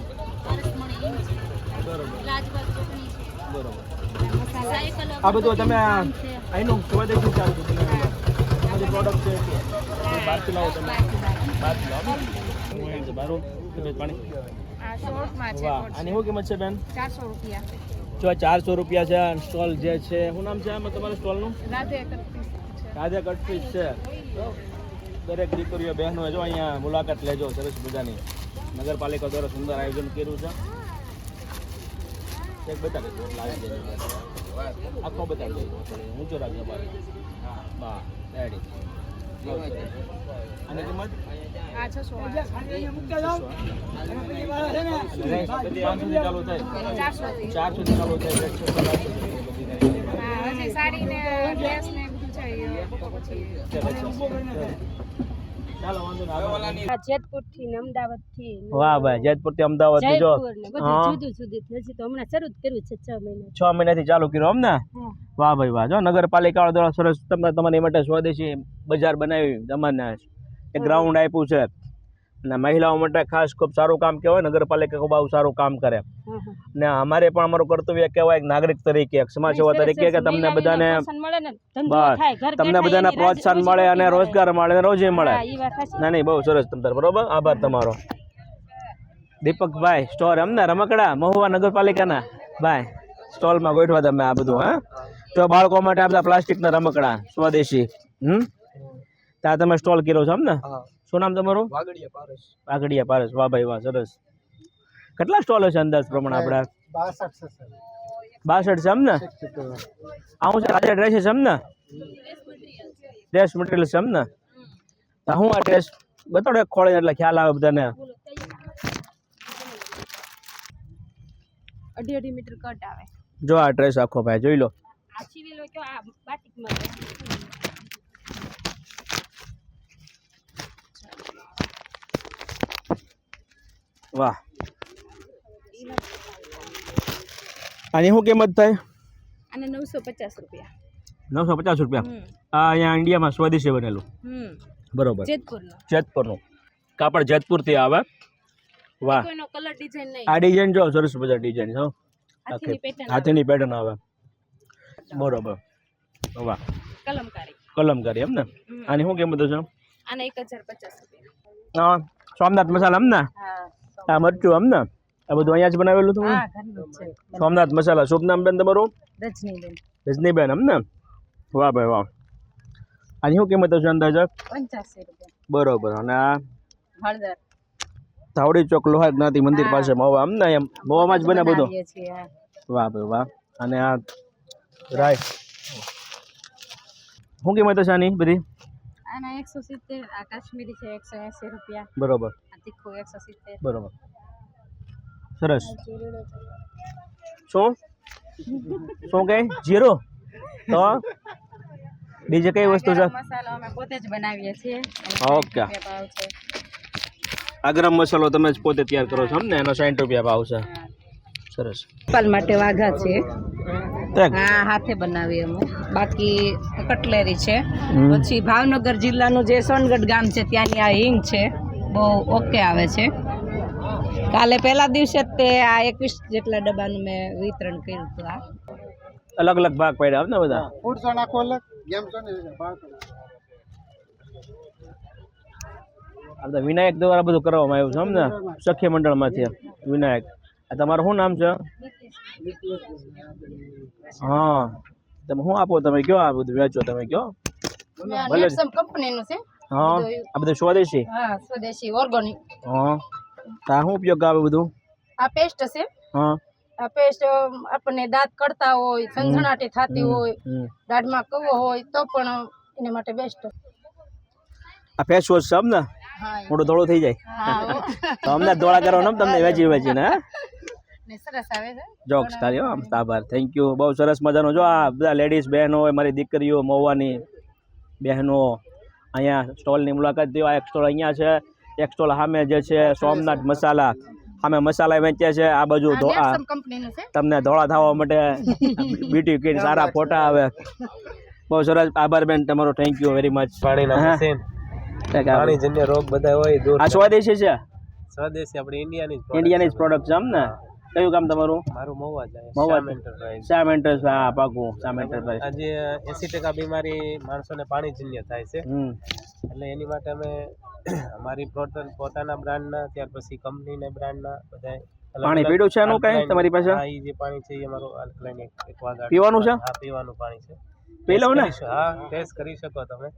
બરોબર. આ બધું તમે અહીંનું સ્વદેશી ચાલુ છે તમારી પ્રોડક્ટ છે બહારથી લાવો તમે બહારથી લાવો બારું પાણી વાહ આની શું કિંમત છે બેન 400 રૂપિયા. જો 400 રૂપિયા છે સ્ટોલ જે છે શું નામ છે આમાં તમારા સ્ટોલનું રાધે કટફીસ છે દરેક દીકરીઓ બહેનો જો અહીંયા મુલાકાત લેજો સરસ મજાની નગરપાલિકા દ્વારા સુંદર આયોજન કર્યું છે એક બતાવી દો લાવી દેજો આખો બતાવી દેજો ઊંચો રાખજો બાર વાહ રેડી અને કિંમત આ 600 સુધી ચાલુ થાય 4 સુધી ચાલુ થાય હજી સાડી ને ડ્રેસ ને બધું છે ચાલો વાંધો નહીં જેતપુર થી અમદાવાદ થી વાહ ભાઈ જેતપુર થી અમદાવાદ થી જો જુદું જુદું થશે તો હમણાં શરૂ કર્યું છે 6 મહિના 6 મહિનાથી ચાલુ કર્યું અમને વાહ ભાઈ વાહ જો નગરપાલિકા દ્વારા સરસ તમારી માટે સ્વદેશી બજાર બનાવી તમને એક ગ્રાઉન્ડ આપ્યું છે અને મહિલાઓ માટે ખાસ ખૂબ સારું કામ કહેવાય નગરપાલિકા ખૂબ બહુ સારું કામ કરે ને અમારે પણ અમારું કર્તવ્ય કહેવાય એક નાગરિક તરીકે એક સમાજ સેવા તરીકે કે તમને બધાને તમને બધાને પ્રોત્સાહન મળે અને રોજગાર મળે અને રોજી મળે ના નહીં બહુ સરસ તમતાર બરોબર આભાર તમારો દીપકભાઈ સ્ટોર એમને રમકડા મહુવા નગરપાલિકાના ભાઈ સ્ટોલમાં ગોઠવા તમે આ બધું હા તો બાળકો માટે આ બધા પ્લાસ્ટિકના રમકડા સ્વદેશી ત્યાં તમે સ્ટોલ કર્યો છો એમ ને શું નામ તમારું વાગડિયા પારસ વાહ ભાઈ વાહ સરસ કેટલા સ્ટોલ હશે અંદાજ પ્રમાણે આપણા 62 છે એમ ને આવું છે આજે ડ્રેસ છે એમ ને ડ્રેસ મટીરિયલ છે એમ ને તો હું આ ડ્રેસ બતાડો એક ખોળે એટલે ખ્યાલ આવે બધાને 2.5 મીટર કટ આવે. જો આ ડ્રેસ આખો ભાઈ જોઈ લો આ સીવી લો કે આ બાટિકમાં વાહ આની શું કિંમત થાય અને 950 રૂપિયા 950 રૂપિયા આ અહીંયા ઇન્ડિયામાં સ્વદેશી બનેલું બરોબર જેતપુરનું કાપડ જેતપુર થી આવે વાહ કોઈનો કલર ડિઝાઇન નહીં આ ડિઝાઇન જો સરસ મજા ડિઝાઇન છે હાથીની પેટર્ન આવે બરોબર વાહ કલમકારી એમ ને આની શું કિંમત છે આને 1050 રૂપિયા હા સોમનાથ મસાલા એમ ને આ મરચું એમ ને આ બધું અહીંયા જ બનાવેલું હતું સોમનાથ મસાલા શુભ નામ બેન તમારું રજનીબેન એમ ને વાહ ભાઈ વાહ આની શું કિંમત હશે અંદાજે 85 રૂપિયા બરોબર અને આ હળદર થાવડી ચોક લોહાર જ્ઞાતિ મંદિર પાસે મહુવા એમ ને એમ મહુવામાં જ બને બધું વાહ ભાઈ વાહ અને આ રાઈસ શું કિંમત હશે આની બધી આના 170 આ કાશ્મીરી છે 180 રૂપિયા બરોબર આ તીખું 170 બરોબર સરસ શું શું કઈ જીરો તો બીજી કઈ વસ્તુ છે મસાલો અમે પોતે જ બનાવીએ છીએ ઓકે આ ગરમ મસાલો તમે જ પોતે તૈયાર કરો છો ને એનો 60 રૂપિયા ભાવ છે સરસ પાલ માટે વાઘા છે હા હાથે બનાવીએ અમે બાકી કટલેરી છે પછી ભાવનગર જિલ્લાનું જે સોનગઢ ગામ છે ત્યાંની આ હિંગ છે બહુ ઓકે આવે છે કાલે પહેલા દિવસે જ તે આ 21 જેટલા ડબ્બાનું મેં વિતરણ કર્યું હતું આ અલગ અલગ ભાગ પડ્યા ને બધા ફૂડ ઝોન આખો અલગ ગેમ ઝોન આ બધા વિનાયક દ્વારા બધું કરવામાં આવ્યું છે એમ ને સખી મંડળમાંથી વિનાયક આ તમારું શું નામ છે હા તમે શું આપો તમે કયો આ બધું વેચો તમે કયો ભલે કંપનીનું છે હા આ બધું સ્વદેશી હા સ્વદેશી ઓર્ગેનિક હા તા શું ઉપયોગ આવે બધું આ પેસ્ટ છે હા આ પેસ્ટ આપણને દાંત કડતા હોય સંસણાટી થતી હોય દાઢમાં કવો હોય તો પણ એના માટે બેસ્ટ આ ફેસ વોશ છે ને મોટું ધોળું થઈ જાય તો અમને ધોળા કરવાનો તમને વેચીને સરસ આવે છે જોક્સ તારી આમ આભાર થેન્ક યુ બહુ સરસ મજાનું જો આ બધા લેડીઝ બહેનો હોય મારી દીકરીઓ મહુવાની બહેનો અહીંયા સ્ટોલની મુલાકાત દો આ એક સ્ટોલ અહીંયા છે એક સ્ટોલ સામે જે છે સોમનાથ મસાલા સામે મસાલા વેચ્યા છે આ બાજુ તમને ધોળા થવા માટે બ્યુટી કિટ સારા ફોટા આવે બહુ સરસ આભાર બેન તમારો થેન્ક યુ વેરી મચ પાણીજન્ય રોગ બધા હોય દૂર આ સ્વદેશી છે સ્વદેશી આપણે ઇન્ડિયાની ઇન્ડિયાની જ પ્રોડક્ટ છે એમ ને કયું કામ તમારું? મારું મહુવા જાય મહુવા. શ્યામ એન્ટરપ્રાઇઝ. શ્યામ એન્ટરપ્રાઇઝ, હા પાકું શ્યામ એન્ટરપ્રાઇઝ. આજે 80% બીમારી માણસોને પાણીજન્ય થાય છે, એટલે એની માટે અમે અમારી પોતાના બ્રાન્ડના, ત્યાર પછી કંપનીના બ્રાન્ડના બધા પાણી પીડું છે એનું કઈ તમારી પાસે? હા, એ જે પાણી છે એ અમારું આલ્કલાઇન એક્વાગાર્ડ પીવાનું છે? હા, પીવાનું પાણી છે. પી લઉં ને? હા, ટેસ્ટ કરી શકો તમે.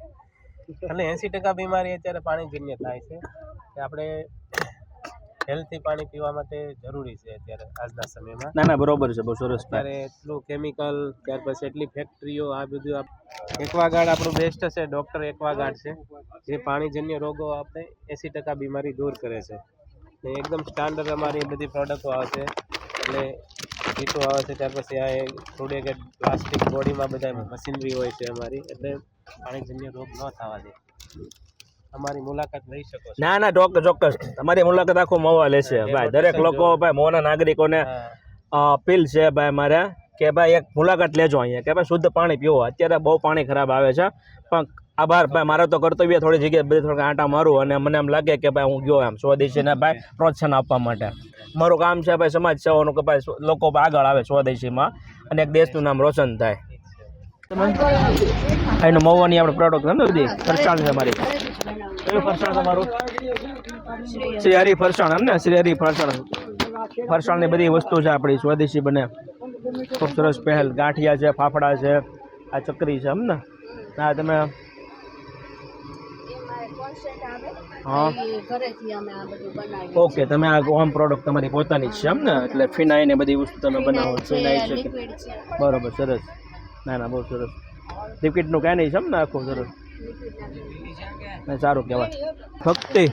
એટલે 80% બીમારી અત્યારે પાણીજન્ય થાય છે, કે આપણે હેલ્થી પાણી પીવા માટે જરૂરી છે અત્યારે આજના સમયમાં. ના ના, બરોબર છે, બહુ સરસ. ત્યારે એટલું કેમિકલ, ત્યાર પછી એટલી ફેક્ટરીઓ, આ બધું. એક્વાગાર્ડ આપણું બેસ્ટ છે, ડૉક્ટર એક્વાગાર્ડ છે, જે પાણીજન્ય રોગો આપણે 80% બીમારી દૂર કરે છે. ને એકદમ સ્ટાન્ડર્ડ અમારી બધી પ્રોડક્ટો આવે છે, એટલે હીટો આવે છે, ત્યાર પછી આ થોડી કે પ્લાસ્ટિક બોડીમાં બધા મશીનરી હોય છે અમારી, એટલે પાણીજન્ય રોગ ન થવા દે. અમારી મુલાકાત લઈ શકો છો. ના ના, ચોક્કસ તમારી મુલાકાત આખો મહુવા લેશે ભાઈ. દરેક લોકો ભાઈ મહુવાના નાગરિકોને અપીલ છે ભાઈ મારે કે ભાઈ એક મુલાકાત લેજો અહીંયા, કે ભાઈ શુદ્ધ પાણી પીવો. અત્યારે બહુ પાણી ખરાબ આવે છે, પણ આભાર ભાઈ, મારો તો કર્તવ્ય થોડી જગ્યાએ બધી થોડા આંટા મારું, અને મને એમ લાગે કે ભાઈ હું ગયો એમ સ્વદેશીને ભાઈ પ્રોત્સાહન આપવા માટે. મારું કામ છે ભાઈ સમાજ સેવાનું, કે ભાઈ લોકો આગળ આવે સ્વદેશીમાં અને એક દેશનું નામ રોશન થાય. એનું મહુવાની આપણે પ્રોડક્ટ છે ને બધી ફરસાણ છે મારી. કયું ફરસાણ તમારું? શ્રી હરિ ફરસાણ એમ ને? શ્રી હરિ ફરસાણ. ફરસાણની બધી વસ્તુ છે આપણી સ્વદેશી બને, ખૂબ સરસ પહેલ. ગાંઠિયા છે, ફાફડા છે, આ ચકરી છે એમ ને? હા તમે હા ઓકે, તમે આ હોમ પ્રોડક્ટ તમારી પોતાની જ છે એમ ને? એટલે ફિનાઈ ને બધી વસ્તુ તમે બનાવો? ફિનાઈ છે, બરોબર, સરસ. ના ના, બહુ સરસ. લિક્વિડનું કાંઈ નહીં છે એમ ને? આખું સરસ, સારું કહેવાય. ભક્તિ.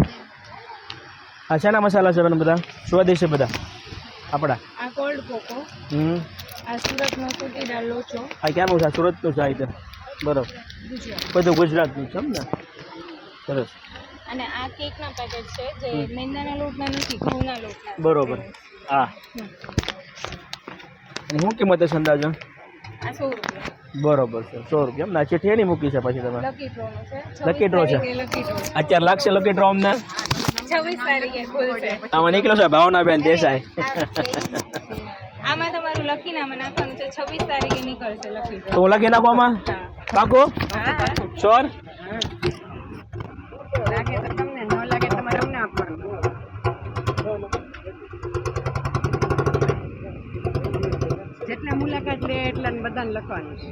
આ શેના મસાલા છે બધા? સ્વદેશી બધા આપણા. આ કોલ્ડ કોકો, આ સુરતનો સુતીદાર લોચો. આ ક્યાંનું છે? સુરતનું છે આ રીતે? બરોબર, બધું ગુજરાતનું છે એમ ને? સરસ. અને આ કેકના પેકેટ છે જે મેંદાના લોટના નથી, ઘઉંના લોટના. બરોબર. હા, અને શું કિંમત છે અંદાજે? આ 100 રૂપિયા. બરોબર છે, 100 રૂપિયા એમ ને? ચીઠી એની મૂકી છે પછી તમે? લકી ડ્રોનો છે. લકી ડ્રો છે અત્યારે લાગશે? લકી ડ્રો અમને 26 તારીખે ખુલશે. આમાં નીકળ્યો છે ભાવનાબેન દેસાઈ. આમાં તમારું લકી નામ નાખવાનું છે. 26 તારીખે નીકળશે લકી ડ્રો. તો હું લખી નાખું આમાં? પાકું? શ્યોર? લાગે તો તમને, ન લાગે તમારે અમને આપવાનું. જેટલા મુલાકાત લે એટલા બધાને લખવાનું છે.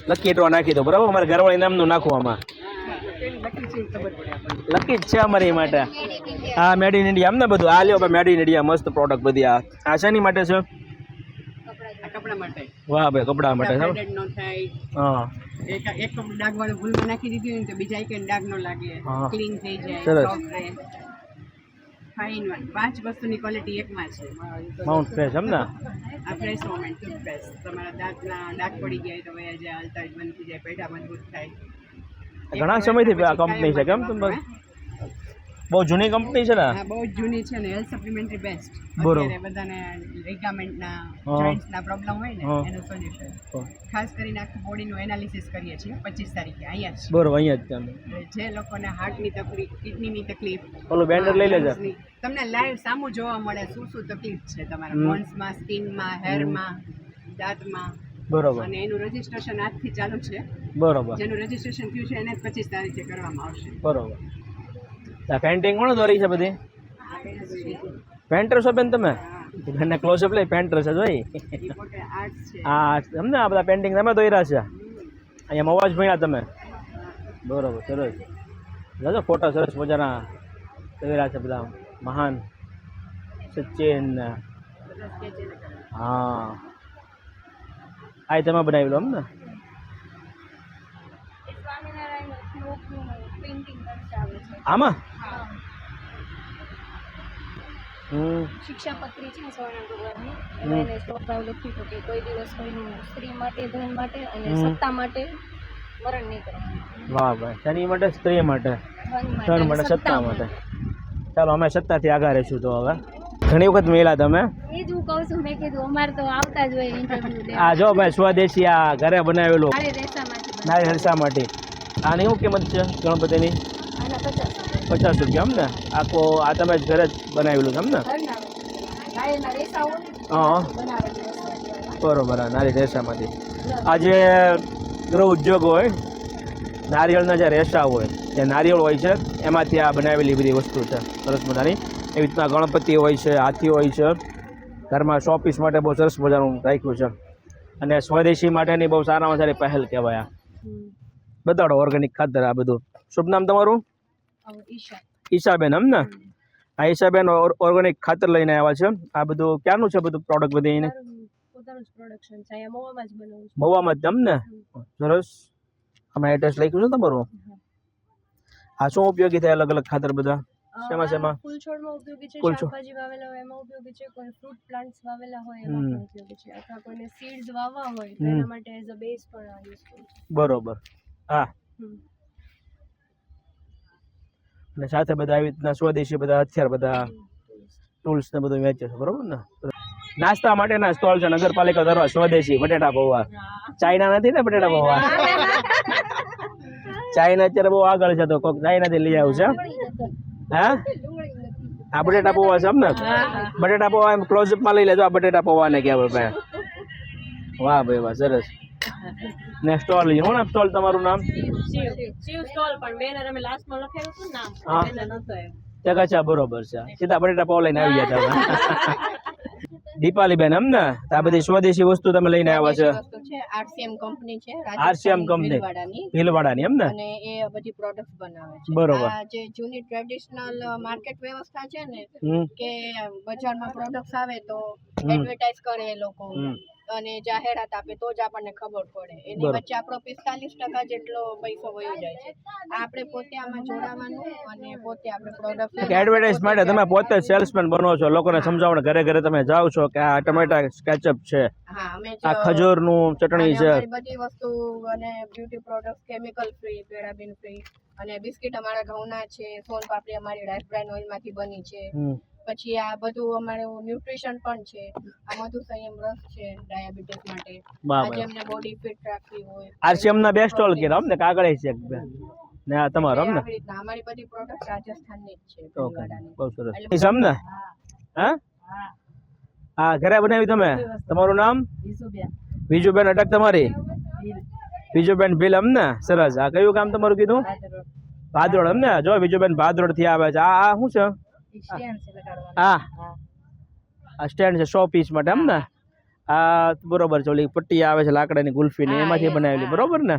લકી ડ્રો નાખી દો, બરાબર? અમારે ઘરવાળી નામનું નાખું આમાં. લકી જ છે અમારી માટે. હા, મેડ ઇન ઇન્ડિયા એમ ને બધું? આ લ્યો ભાઈ, મેડ ઇન ઇન્ડિયા મસ્ત પ્રોડક્ટ બધી. આ શેની માટે છે? કપડા માટે. વાહ ભાઈ, કપડા માટે. હા, એક ડાઘવાળું ભૂલમાં નાખી દીધું ને તો બીજા એક ડાઘ ન લાગે, ક્લીન થઈ જાય, સરસ. સોફ્ટ રહે, ફાઇન વન. 5 વસ્તુની ક્વોલિટી એકમાં છે. માઉન્ટ ફ્રેશ એમ ને? આ ફ્રેશ મોમેન્ટ ટૂથપેસ્ટ. તમારા દાંતના ડાઘ પડી ગયા તો વયા જાય, હલતા જ બંધ થઈ જાય, પેઢા મજબૂત થાય. ઘણા સમયથી આ કંપની છે કેમ? તમે બહુ જૂની કંપની છે ને? હા, બહુ જ જૂની છે ને. Health supplementary best. બરોબર. અત્યારે બધાને લિગામેન્ટના, જોઇન્ટ્સના પ્રોબ્લેમ હોય ને એનું સોલ્યુશન. ખાસ કરીને આખું બોડીનું એનાલિસિસ કરીએ છીએ 25 તારીખે અહીંયા જ. બરોબર, અહીંયા જ તમે. જે લોકોને હાર્ટની તકલીફ, કિડનીની તકલીફ, ઓલું બેન્ડર લઈ લેજો. તમને લાઈવ સામું જોવા મળે શું શું તકલીફ છે તમારા બોન્સમાં, સ્કિનમાં, હેરમાં, દાંતમાં. બરોબર. અને એનું રજીસ્ટ્રેશન આજથી ચાલુ છે. બરોબર. જેનું રજીસ્ટ્રેશન થયું છે એને 25 તારીખે કરવામાં આવશે. બરોબર. આ પેન્ટિંગ કોણ દોરી છે બધી? પેન્ટર છો બેન તમે? એને ક્લોઝઅપ લઈ, પેન્ટર છે જોઈ. હા, તમને આ બધા પેન્ટિંગ તમે દોર્યા છે અહીંયા મવાજ ભણ્યા તમે? બરોબર, સરસ. જોજો ફોટો સરસ મજાના દોર્યા છે બધા મહાન સચિન. હા, આ તમે બનાવેલો એમ ને? આમાં શિક્ષાપત્રી છે સ્વર્ણ ભગવાનની, એને સ્વભાવ લખ્યું હતું કે કોઈ દિવસ કોઈનું સ્ત્રી માટે, ધન માટે અને સત્તા માટે મરણ નહીં કરવાનું. વાહ ભાઈ, શની માટે? સ્ત્રી માટે, ધન માટે, સત્તા માટે. ચાલો, અમે સત્તાથી આગળ રહીશું. તો હવે ઘણી વખત મળ્યા તમે? એ જ હું કહું છું, મેં કીધું અમારે તો આવતા જ હોય ઇન્ટરવ્યુ દેવા. આ જો ભાઈ, સ્વદેશી આ ઘરે બનાવેલું મારે રેસામાંથી નારી હરસા માટે. આની શું કિંમત છે ગણપતિની? આના 50 50 રૂપિયા એમ ને આખો આ તમે જ ઘરે જ બનાવેલું છે એમ ને ગાયના રેસા હોય ને, હા બનાવેલી વસ્તુ. બરોબર હા, નારી રેસામાંથી આ જે ગૃહ ઉદ્યોગ હોય નારિયેળના જે રેસા હોય જે નારિયેળ હોય છે એમાંથી આ બનાવેલી બધી વસ્તુ છે સરસ મજાની. એવી રીતના ગણપતિ હોય છે, હાથી હોય છે, ઘરમાં શોપીસ માટે બહુ સરસ મજાનું રાખ્યું છે. અને સ્વદેશી માટેની બહુ સારામાં સારી પહેલ કહેવાય. આ બતાડો ઓર્ગેનિક ખાતર આ બધું. શુભ નામ તમારું? ઈશાબેન એમ ને? આ ઈશાબેન ઓર્ગેનિક ખાતર લઈને આવ્યા છે. આ બધું ક્યાંનું છે બધું પ્રોડક્ટ બધી એને? મવામાં જ એમ ને? સરસ. આમાં એડ્રેસ લખ્યું છે તમારું? આ શું ઉપયોગી થાય અલગ અલગ ખાતર બધા? શેમાં શેમાં? ફૂલ છોડમાં ઉપયોગી છે, ફૂલ છોડ. શાકભાજી વાવેલા હોય એમાં ઉપયોગી છે, કોઈ ફ્રૂટ પ્લાન્ટ્સ વાવેલા હોય એમાં પણ ઉપયોગી છે, અથવા કોઈને સીડ્સ વાવવા હોય તો એના માટે એઝ અ બેઝ પણ આ યુઝફુલ છે. બરોબર હા. અને સાથે બધા આવી રીતના સ્વદેશી બધા હથિયાર બધા ટૂલ્સ ને બધું વેચે છે બરોબર ને? નાસ્તા માટેના સ્ટોલ છે નગરપાલિકા દ્વારા. સ્વદેશી બટેટા પૌવા, ચાઇના નથી ને બટેટા પૌવા? ચાઇના અત્યારે બહુ આગળ છે તો કોઈક ચાઇનાથી લઈ આવ્યું છે. હા આ બટેટા પૌવા છે એમ ને? બટેટા પૌવા એમ ક્લોઝઅપમાં લઈ લેજો. આ બટેટા પૌવા ને કહેવાય ભાઈ. વાહ ભાઈ વાહ, સરસ. ને સ્ટોલ લઈએ. હું નામ સ્ટોલ તમારું નામ? શિવ સ્ટોલ પણ બેનર અમે લાસ્ટમાં લખેલું હતું નામ હા બેનર નતો એમ. અચ્છા બરોબર છે. સીધા બટેટા પૌવા લઈને આવી ગયા હતા. દીપાલીબેન એમ ને? આ બધી સ્વદેશી વસ્તુ તમે લઈને આવ્યા છે? વસ્તુ છે આરસીએમ કંપની છે, આરસીએમ કંપની ભીલવાડાની એમ ને? અને એ બધી પ્રોડક્ટ્સ બનાવે છે. બરોબર. આ જે જૂની ટ્રેડિશનલ માર્કેટ વ્યવસ્થા છે ને હમ કે બજારમાં પ્રોડક્ટ્સ આવે તો એડવર્ટાઇઝ કરે એ લોકો અને જાહેરાત આપે તો જ આપણને ખબર પડે. એની બરોબર. વચ્ચે આપણો 45% જેટલો પૈસો વયો જાય છે. આપણે પોતે આમાં જોડાવાનું અને પોતે આપણે પ્રોડક્ટ એડવર્ટાઇઝ માટે તમે પોતે સેલ્સમેન બનો છો, લોકોને સમજાવવા ઘરે ઘરે તમે જાઓ છો કે આ ટમેટા સ્કેચઅપ છે, હા અમે આ ખજૂરનું ચટણી છે, અમારી બધી વસ્તુ અને beauty product chemical free, પેરાબિન free અને બિસ્કિટ અમારા ઘઉંના છે, સોન પાપડી અમારી રાઈસ બ્રાઇન ઓઇલમાંથી બની છે. પછી આ બધું અમારું ન્યુટ્રિશન પણ છે. આ મધુ સંયમ રસ છે ડાયાબિટીસ માટે. આજે અમને બોડી ફિટ રાખવી હોય આરસીએમ ના બે સ્ટોલ કે ને કાગળ છે ને આ તમારો એમ ને? આવી રીતના અમારી બધી પ્રોડક્ટ રાજસ્થાનની જ છે. ઓકે બહુ સરસ. સમ ને? હા હા ઘરે બનાવી તમે? તમારું નામ? વિજુબેન અટક તમારી? વિજુબેન ભીલ એમ ને? સરસ. આ કયું કામ તમારું કીધું? ભાદરોડ એમ ને? જો વિજુબેન ભાદરોડ થી આવે છે. આ શું છે? હા આ સ્ટેન્ડ છે શો પીસ માટે એમ ને? આ બરોબર છે. ઓલી પટ્ટી આવે છે લાકડાની ગુલ્ફી ની એમાંથી બનાવેલી બરોબર ને?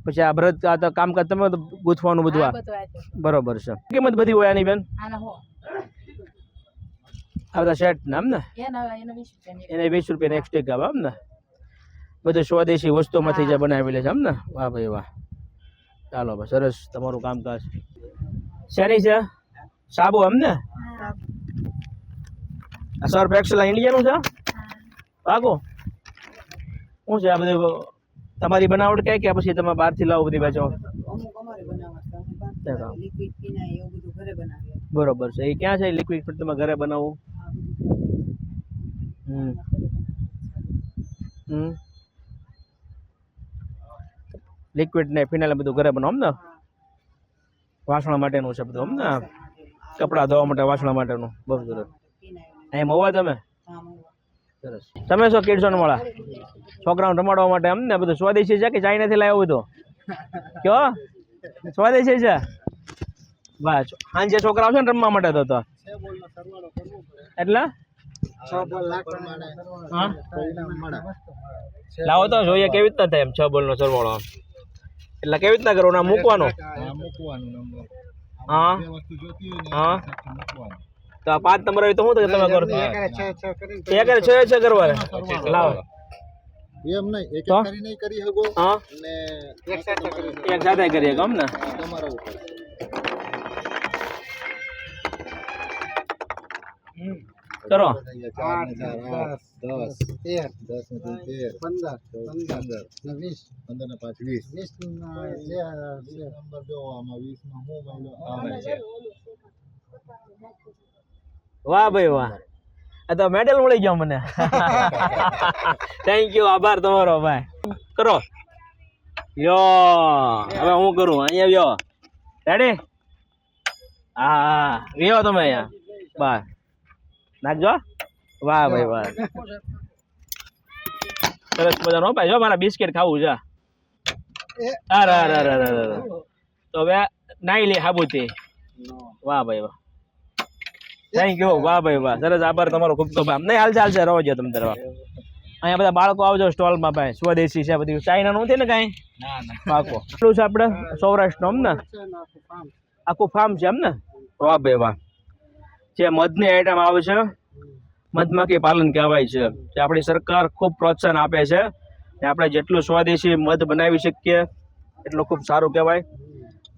પછી આ ભરત આ તો કામકાજ તમે ગૂંથવાનું બધું આ બરોબર છે. કિંમત બધી હોય આની બેન? આ બધા સેટ ને એમ ને? એને 20 રૂપિયા એક સ્ટીક આવે એમ ને? બધું સ્વદેશી વસ્તુમાંથી જે બનાવેલી છે એમ ને? વાહ ભાઈ વાહ. ચાલો ભાઈ સરસ તમારું કામકાજ. શેની છે? સાબુ એમ ને? સર્ફ એક્સેલ ઇન્ડિયાનું છે? પાકો શું છે આ બધું તમારી બનાવટ કઈ કે પછી તમે બહારથી લાવો બધી વેચો? બરોબર છે. એ ક્યાં છે લિક્વિડ તમે ઘરે બનાવો? લિક્વિડ ને ફિનાઇલ બધું ઘરે બનાવો ને? વાસણ માટેનું છે બધું ને? કપડા ધોવા માટે વાસણ માટેનું. બહુ સરસ. અહીં મવા તમે? સરસ. તમે શું કિડઝોન વાળા છોકરાઓને રમાડવા માટે એમ ને? બધું સ્વદેશી છે કે ચાઇનાથી લાવ્યો બધું? કયો સ્વદેશી છે? વાહ. સાંજે છોકરા આવશે ને રમવા માટે તો એટલે લાવો તો જોઈએ કેવી રીતના થાય એમ 6 બોલ નો સરવાળો. એટલે કેવી રીતના કરવાનું? આ મૂકવાનું? હા હા તો આ 5 નંબર આવી તો શું તમે કરો? 6 કરવા લાવો એમ નહીં એક એક કરી નહીં કરી શકો હા અને એક સાથે કરીએ ગમ ને? તમારા ઉપર કરો 4 ને 4 8 10 13 10 ને 13 15 ને 20 15 ને 5 20 20 જે નંબર જો આમાં 20 માં હું મહિનો આવે છે. વાહ ભાઈ વાહ. આ તો મેડલ મળી ગયો મને. Thank you. આભાર તમારો ભાઈ. કરો યો. હવે હું કરું અહીંયા યો. રેડી હા રહ્યો તમે અહીંયા બસ નાખજો વાહ ભાઈ વાહ સરસ મજાનો ભાઈ જો મારા બિસ્કિટ ખાવું છે અરે અરે અરે અરે તો હવે નાઈ લે હાબુથી વાહ ભાઈ વાહ થેન્ક યુ વાહ ભાઈ વાહ સરસ આભાર તમારો ખૂબ ખૂબ નહીં હાલશે રહો છો તમે તરફ અહીંયા બધા બાળકો આવજો સ્ટોલમાં ભાઈ સ્વદેશી છે બધું ચાઇના નું નથી ને કાંઈ પાકો એટલું છે આપણે સૌરાષ્ટ્રનું એમ ને આખું ફાર્મ છે એમ ને વાહ ભાઈ વાહ જે મધની આઈટમ આવે છે મધમાખી પાલન કહેવાય છે જે આપણી સરકાર ખૂબ પ્રોત્સાહન આપે છે ને આપણે જેટલું સ્વદેશી મધ બનાવી શકીએ એટલું ખૂબ સારું કહેવાય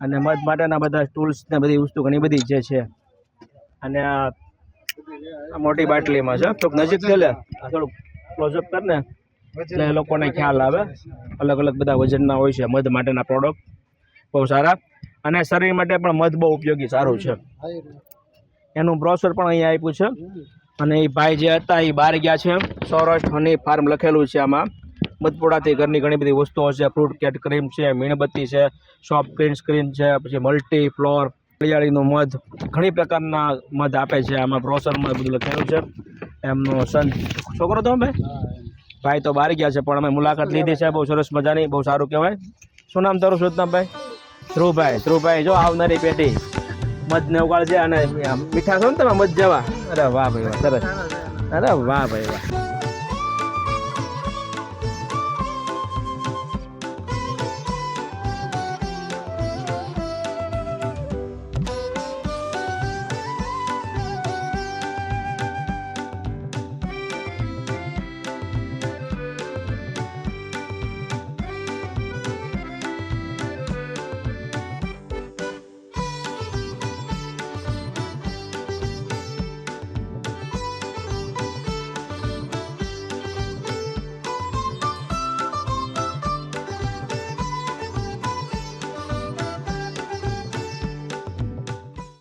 અને મધ માટેના બધા ટૂલ્સ ને બધી વસ્તુ ઘણી બધી જે છે અને આ મોટી બાટલીમાં છે થોડુંક નજીક છે લે થોડુંક ક્લોઝઅપ કર ને એટલે લોકોને ખ્યાલ આવે અલગ અલગ બધા વજનના હોય છે મધ માટેના પ્રોડક્ટ બહુ સારા અને શરીર માટે પણ મધ બહુ ઉપયોગી સારું છે એનું બ્રોશર પણ અહીંયા આપ્યું છે અને એ ભાઈ જે હતા એ બહાર ગયા છે સૌરાષ્ટ્ર હની ફાર્મ લખેલું છે આમાં મધપોડાથી ઘરની ઘણી બધી વસ્તુઓ છે ફ્રૂટ કેટ ક્રીમ છે મીણબત્તી છે સોફ્ટ ક્રીમ સ્ક્રીન છે પછી મલ્ટી ફ્લોર હરિયાળીનું મધ ઘણી પ્રકારના મધ આપે છે આમાં બ્રોશરમાં બધું લખેલું છે એમનો સન છોકરો તો ભાઈ તો બહાર ગયા છે પણ અમે મુલાકાત લીધી છે બહુ સરસ મજાની બહુ સારું કહેવાય શું નામ તારું સુતનામભાઈ ધ્રુવભાઈ જો આવનારી પેઢી મધ ને ઉગાડ છે અને મીઠા છો ને તમે મધ જવા અરે વાહ ભાઈ વાહ સરસ અરે વાહ ભાઈ વાહ